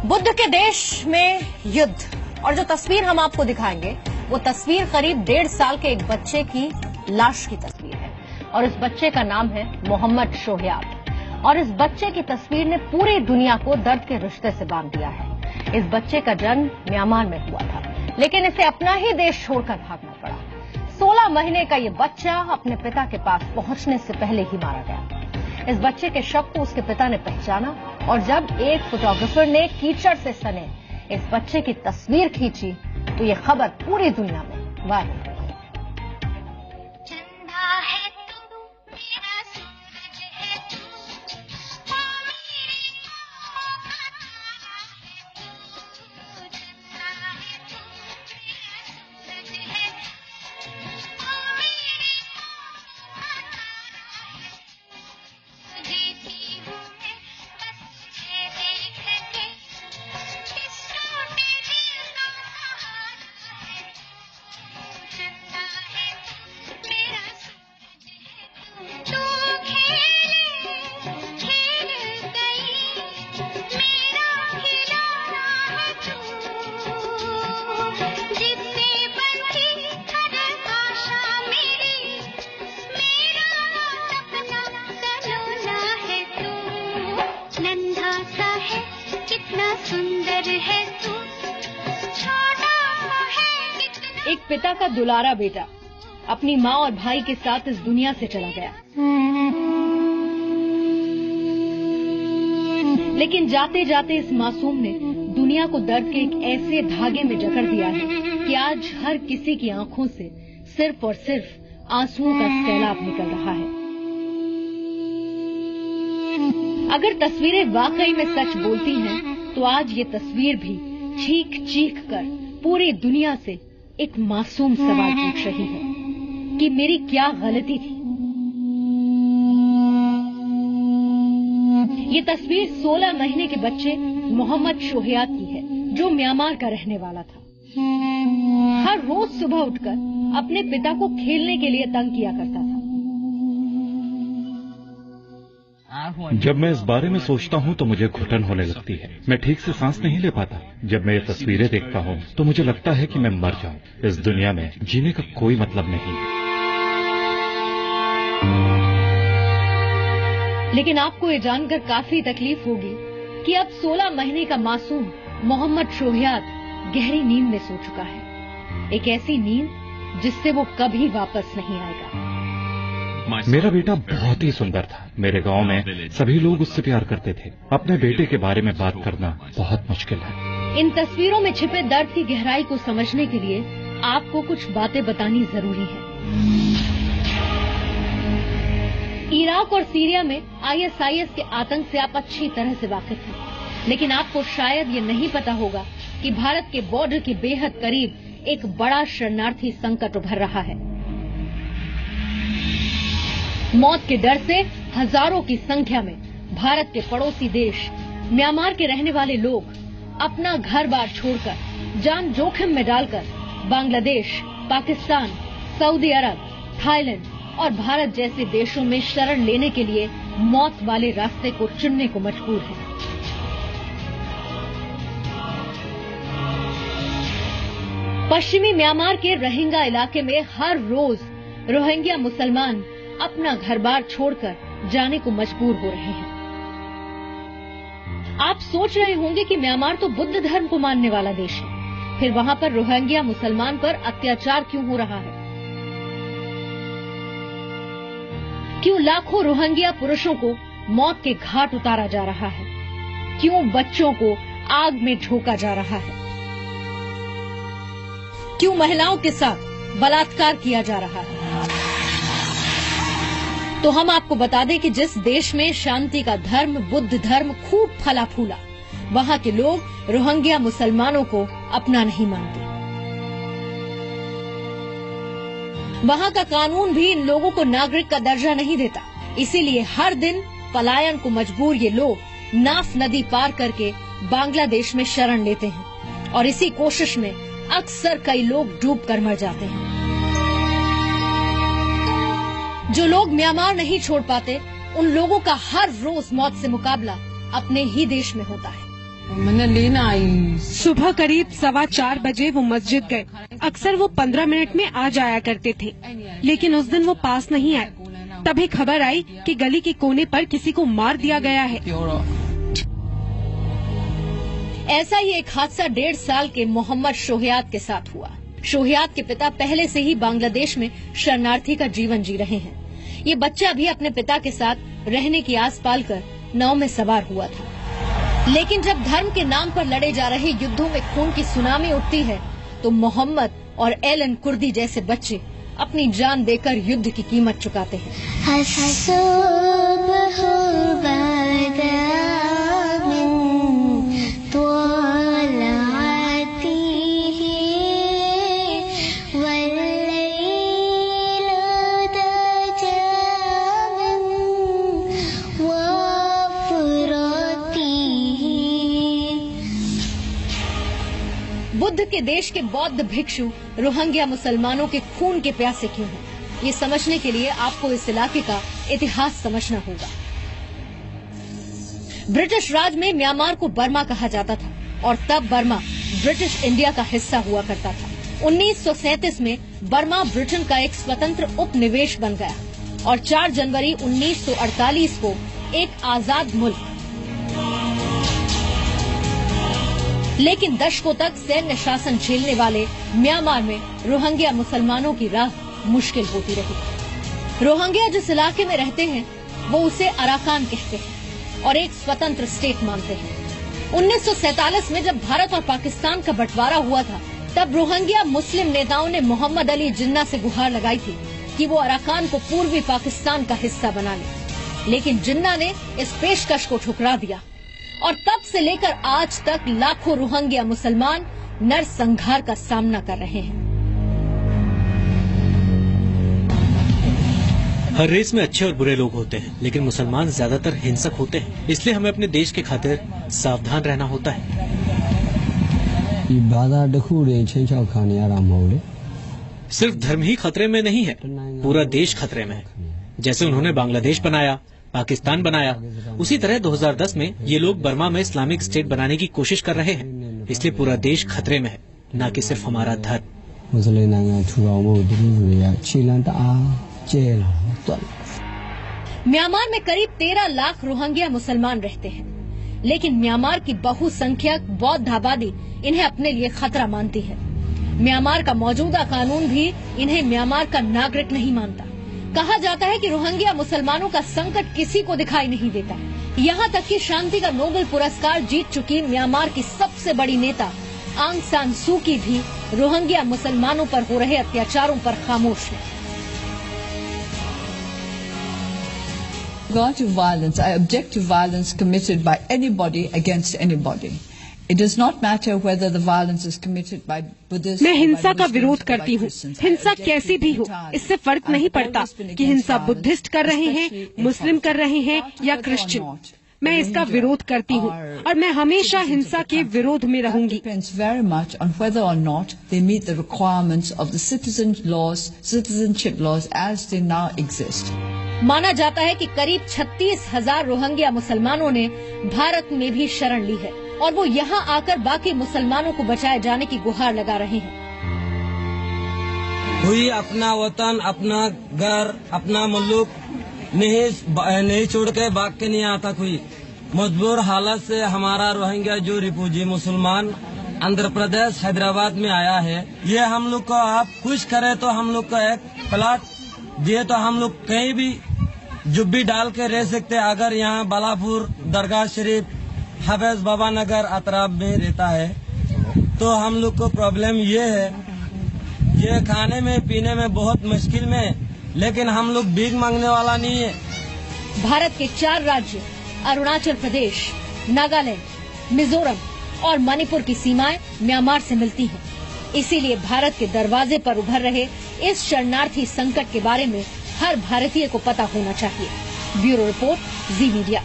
बुद्ध के देश में युद्ध, और जो तस्वीर हम आपको दिखाएंगे वो तस्वीर करीब 1.5 साल के एक बच्चे की लाश की तस्वीर है। और इस बच्चे का नाम है मोहम्मद शोहयाब। और इस बच्चे की तस्वीर ने पूरी दुनिया को दर्द के रिश्ते से बांध दिया है। इस बच्चे का जन्म म्यांमार में हुआ था, लेकिन इसे अपना ही देश छोड़कर भागना पड़ा। 16 महीने का ये बच्चा अपने पिता के पास पहुंचने से पहले ही मारा गया। इस बच्चे के शव को उसके पिता ने पहचाना, और जब एक फोटोग्राफर ने कीचड़ से सने इस बच्चे की तस्वीर खींची तो ये खबर पूरी दुनिया में वायरल हो गई। एक पिता का दुलारा बेटा अपनी माँ और भाई के साथ इस दुनिया से चला गया, लेकिन जाते जाते इस मासूम ने दुनिया को दर्द के एक ऐसे धागे में जकड़ दिया है कि आज हर किसी की आंखों से सिर्फ और सिर्फ आंसुओं का सैलाब निकल रहा है। अगर तस्वीरें वाकई में सच बोलती हैं, तो आज ये तस्वीर भी चीख चीख कर पूरी दुनिया से एक मासूम सवाल पूछ रही है कि मेरी क्या गलती थी। ये तस्वीर 16 महीने के बच्चे मोहम्मद शोहयाब की है, जो म्यांमार का रहने वाला था। हर रोज सुबह उठकर अपने पिता को खेलने के लिए तंग किया करता था। जब मैं इस बारे में सोचता हूँ तो मुझे घुटन होने लगती है। मैं ठीक से सांस नहीं ले पाता। जब मैं ये तस्वीरें देखता हूँ तो मुझे लगता है कि मैं मर जाऊं। इस दुनिया में जीने का कोई मतलब नहीं। लेकिन आपको ये जानकर काफी तकलीफ होगी कि अब 16 महीने का मासूम मोहम्मद शोहयाब गहरी नींद में सो चुका है। एक ऐसी नींद जिससे वो कभी वापस नहीं आएगा। मेरा बेटा बहुत ही सुंदर था। मेरे गांव में सभी लोग उससे प्यार करते थे। अपने बेटे के बारे में बात करना बहुत मुश्किल है। इन तस्वीरों में छिपे दर्द की गहराई को समझने के लिए आपको कुछ बातें बतानी जरूरी है। इराक और सीरिया में ISIS के आतंक से आप अच्छी तरह से वाकिफ हैं, लेकिन आपको शायद ये नहीं पता होगा कि भारत के बॉर्डर के बेहद करीब एक बड़ा शरणार्थी संकट उभर रहा है। मौत के डर से हजारों की संख्या में भारत के पड़ोसी देश म्यांमार के रहने वाले लोग अपना घर बार छोड़कर, जान जोखिम में डालकर बांग्लादेश, पाकिस्तान, सऊदी अरब, थाईलैंड और भारत जैसे देशों में शरण लेने के लिए मौत वाले रास्ते को चुनने को मजबूर हैं। पश्चिमी म्यांमार के रोहिंग्या इलाके में हर रोज रोहिंग्या मुसलमान अपना घर बार छोड़कर जाने को मजबूर हो रहे हैं। आप सोच रहे होंगे कि म्यांमार तो बुद्ध धर्म को मानने वाला देश है, फिर वहां पर रोहिंग्या मुसलमान पर अत्याचार क्यों हो रहा है? क्यों लाखों रोहिंग्या पुरुषों को मौत के घाट उतारा जा रहा है? क्यों बच्चों को आग में झोंका जा रहा है? क्यों महिलाओं के साथ बलात्कार किया जा रहा है? तो हम आपको बता दें कि जिस देश में शांति का धर्म बुद्ध धर्म खूब फला फूला, वहां के लोग रोहिंग्या मुसलमानों को अपना नहीं मानते। वहां का कानून भी इन लोगों को नागरिक का दर्जा नहीं देता। इसीलिए हर दिन पलायन को मजबूर ये लोग नाफ नदी पार करके बांग्लादेश में शरण लेते हैं, और इसी कोशिश में अक्सर कई लोग डूब कर मर जाते हैं। जो लोग म्यांमार नहीं छोड़ पाते, उन लोगों का हर रोज मौत से मुकाबला अपने ही देश में होता है। मैंने लेना आई। सुबह करीब 4:15 बजे वो मस्जिद गए। अक्सर वो 15 मिनट में आ जाया करते थे, लेकिन उस दिन वो पास नहीं आए। तभी खबर आई कि गली के कोने पर किसी को मार दिया गया है। ऐसा ही एक हादसा 1.5 साल के मोहम्मद शोहयात के साथ हुआ। शोहयात के पिता पहले से ही बांग्लादेश में शरणार्थी का जीवन जी रहे हैं। ये बच्चा भी अपने पिता के साथ रहने की आस पालकर नाव में सवार हुआ था, लेकिन जब धर्म के नाम पर लड़े जा रहे युद्धों में खून की सुनामी उठती है तो मोहम्मद और एलन कुर्दी जैसे बच्चे अपनी जान देकर युद्ध की कीमत चुकाते हैं। बुद्ध के देश के बौद्ध भिक्षु रोहिंग्या मुसलमानों के खून के प्यासे क्यों हैं? ये समझने के लिए आपको इस इलाके का इतिहास समझना होगा। ब्रिटिश राज में म्यांमार को बर्मा कहा जाता था और तब बर्मा ब्रिटिश इंडिया का हिस्सा हुआ करता था। 1937 में बर्मा ब्रिटेन का एक स्वतंत्र उपनिवेश बन गया और 4 जनवरी 1948 को एक आजाद मुल्क। लेकिन दशकों तक सैन्य शासन झेलने वाले म्यांमार में रोहिंग्या मुसलमानों की राह मुश्किल होती रही। रोहिंग्या जिस इलाके में रहते हैं वो उसे अराकान कहते हैं और एक स्वतंत्र स्टेट मानते हैं। 1947 में जब भारत और पाकिस्तान का बंटवारा हुआ था तब रोहिंग्या मुस्लिम नेताओं ने मोहम्मद अली जिन्ना से गुहार लगाई थी कि वो अराकान को पूर्वी पाकिस्तान का हिस्सा बना ले, लेकिन जिन्ना ने इस पेशकश को ठुकरा दिया और तब से लेकर आज तक लाखों रोहिंग्या मुसलमान नरसंहार का सामना कर रहे हैं। हर रेस में अच्छे और बुरे लोग होते हैं, लेकिन मुसलमान ज्यादातर हिंसक होते हैं। इसलिए हमें अपने देश के खातिर सावधान रहना होता है। सिर्फ धर्म ही खतरे में नहीं है, पूरा देश खतरे में है। जैसे उन्होंने बांग्लादेश बनाया, पाकिस्तान बनाया, उसी तरह 2010 में ये लोग बर्मा में इस्लामिक स्टेट बनाने की कोशिश कर रहे हैं। इसलिए पूरा देश खतरे में है, न कि सिर्फ हमारा धर्म। म्यांमार में करीब 13 लाख रोहिंग्या मुसलमान रहते हैं, लेकिन म्यांमार की बहुसंख्यक बौद्ध आबादी इन्हें अपने लिए खतरा मानती है। म्यांमार का मौजूदा कानून भी इन्हें म्यांमार का नागरिक नहीं मानता। कहा जाता है कि रोहिंग्या मुसलमानों का संकट किसी को दिखाई नहीं देता। यहाँ तक कि शांति का नोबेल पुरस्कार जीत चुकी म्यांमार की सबसे बड़ी नेता आंग सान सू की भी रोहिंग्या मुसलमानों पर हो रहे अत्याचारों पर खामोश है। To violence. I object to violence committed by anybody against anybody. It does not matter whether the violence is committed by Buddhists. मैं हिंसा का विरोध करती हूँ। हिंसा कैसी भी हो, इससे फर्क नहीं पड़ता कि हिंसा बुद्धिस्ट कर रहे हैं, मुस्लिम कर रहे हैं या क्रिश्चियन। मैं इसका विरोध करती हूँ और मैं हमेशा हिंसा के विरोध में रहूंगी। Depends very much on whether or not they meet the requirements of the citizenship laws as they now exist. माना जाता है कि करीब 36,000 रोहिंग्या मुसलमानों ने भारत में भी शरण ली है और वो यहाँ आकर बाकी मुसलमानों को बचाए जाने की गुहार लगा रहे हैं। कोई अपना वतन, अपना घर, अपना मुल्क नहीं छोड़ के भाग के नहीं आता। कोई मजबूर हालत से हमारा रोहिंग्या जो रिफ्यूजी मुसलमान आंध्र प्रदेश हैदराबाद में आया है, ये हम लोग को आप खुश करे तो हम लोग को एक प्लाट दिए तो हम लोग कहीं भी जुब्बी डाल के रह सकते। अगर यहाँ बालापुर, दरगाह शरीफ, हाफिज बाबा नगर अतराब में रहता है तो हम लोग को प्रॉब्लम ये है, ये खाने में पीने में बहुत मुश्किल में, लेकिन हम लोग भीख मांगने वाला नहीं है। भारत के 4 राज्य अरुणाचल प्रदेश, नागालैंड, मिजोरम और मणिपुर की सीमाएं म्यांमार से मिलती हैं। इसीलिए भारत के दरवाजे पर उभर रहे इस शरणार्थी संकट के बारे में हर भारतीय को पता होना चाहिए। ब्यूरो रिपोर्ट, जी मीडिया।